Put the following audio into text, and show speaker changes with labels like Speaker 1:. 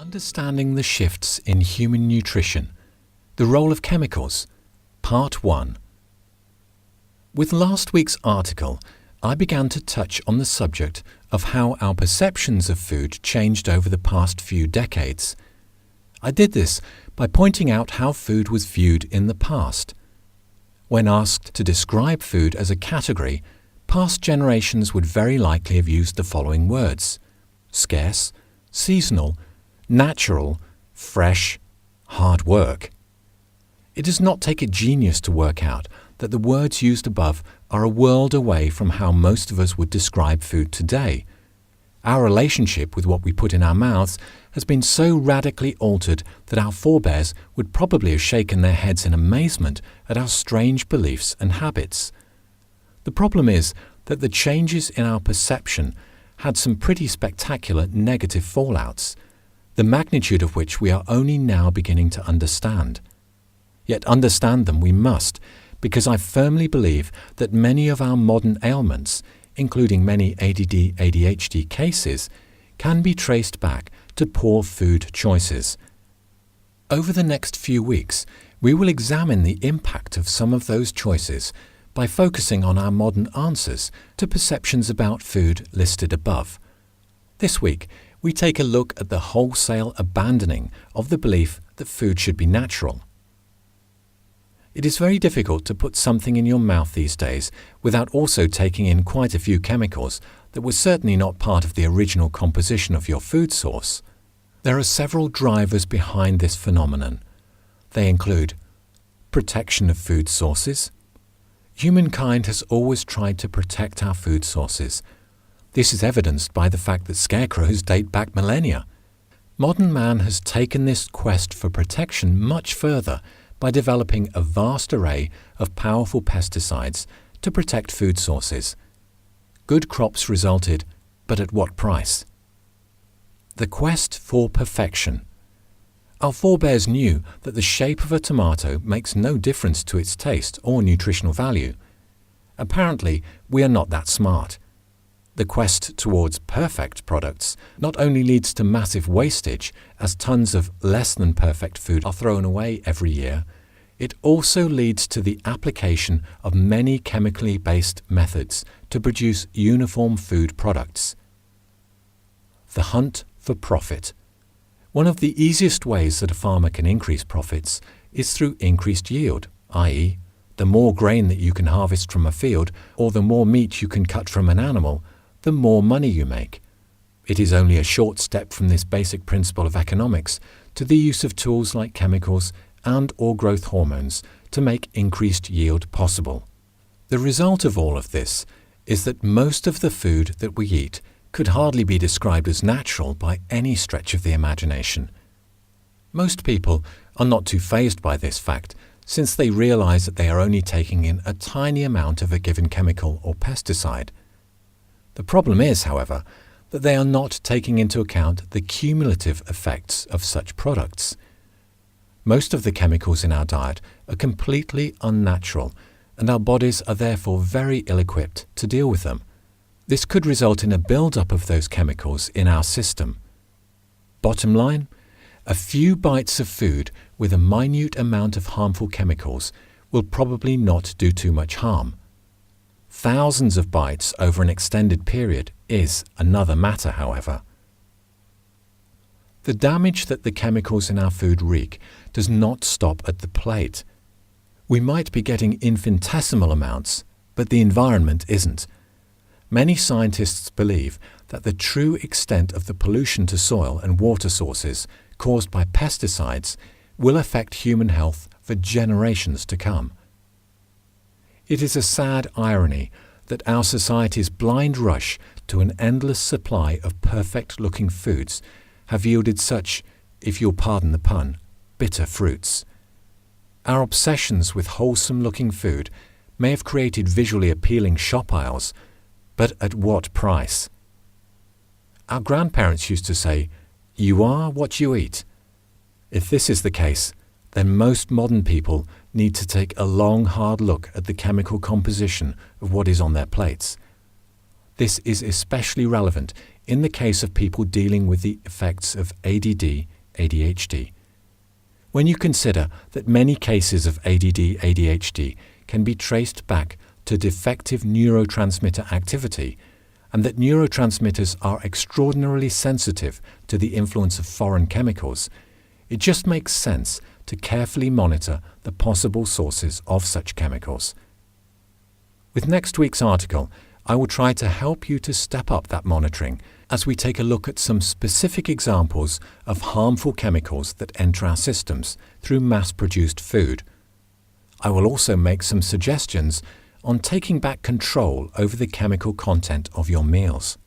Speaker 1: Understanding the shifts in human nutrition, the role of chemicals, Part 1. With last week's article, I began to touch on the subject of how our perceptions of food changed over the past few decades. I did this by pointing out how food was viewed in the past. When asked to describe food as a category, past generations would very likely have used the following words: scarce, seasonal, natural, fresh, hard work. It does not take a genius to work out that the words used above are a world away from how most of us would describe food today. Our relationship with what we put in our mouths has been so radically altered that our forebears would probably have shaken their heads in amazement at our strange beliefs and habits. The problem is that the changes in our perception had some pretty spectacular negative fallouts, the magnitude of which we are only now beginning to understand. Yet understand them we must, because I firmly believe that many of our modern ailments, including many ADD, ADHD cases, can be traced back to poor food choices. Over the next few weeks, we will examine the impact of some of those choices by focusing on our modern answers to perceptions about food listed above. This week, we take a look at the wholesale abandoning of the belief that food should be natural. It is very difficult to put something in your mouth these days without also taking in quite a few chemicals that were certainly not part of the original composition of your food source. There are several drivers behind this phenomenon. They include protection of food sources. Humankind has always tried to protect our food sources. This is evidenced by the fact that scarecrows date back millennia. Modern man has taken this quest for protection much further by developing a vast array of powerful pesticides to protect food sources. Good crops resulted, but at what price? The quest for perfection. Our forebears knew that the shape of a tomato makes no difference to its taste or nutritional value. Apparently, we are not that smart. The quest towards perfect products not only leads to massive wastage, as tons of less than perfect food are thrown away every year, it also leads to the application of many chemically based methods to produce uniform food products. The hunt for profit. One of the easiest ways that a farmer can increase profits is through increased yield, i.e., the more grain that you can harvest from a field or the more meat you can cut from an animal, the more money you make. It is only a short step from this basic principle of economics to the use of tools like chemicals and/or growth hormones to make increased yield possible. The result of all of this is that most of the food that we eat could hardly be described as natural by any stretch of the imagination. Most people are not too fazed by this fact, since they realize that they are only taking in a tiny amount of a given chemical or pesticide. The problem is, however, that they are not taking into account the cumulative effects of such products. Most of the chemicals in our diet are completely unnatural, and our bodies are therefore very ill-equipped to deal with them. This could result in a build-up of those chemicals in our system. Bottom line, a few bites of food with a minute amount of harmful chemicals will probably not do too much harm. Thousands of bites over an extended period is another matter, however. The damage that the chemicals in our food wreak does not stop at the plate. We might be getting infinitesimal amounts, but the environment isn't. Many scientists believe that the true extent of the pollution to soil and water sources caused by pesticides will affect human health for generations to come. It is a sad irony that our society's blind rush to an endless supply of perfect-looking foods have yielded such, if you'll pardon the pun, bitter fruits. Our obsessions with wholesome-looking food may have created visually appealing shop aisles, but at what price? Our grandparents used to say, "You are what you eat." If this is the case, then most modern people need to take a long, hard look at the chemical composition of what is on their plates. This is especially relevant in the case of people dealing with the effects of ADD, ADHD. When you consider that many cases of ADD/ADHD can be traced back to defective neurotransmitter activity, and that neurotransmitters are extraordinarily sensitive to the influence of foreign chemicals, it just makes sense to carefully monitor the possible sources of such chemicals. With next week's article, I will try to help you to step up that monitoring as we take a look at some specific examples of harmful chemicals that enter our systems through mass-produced food. I will also make some suggestions on taking back control over the chemical content of your meals.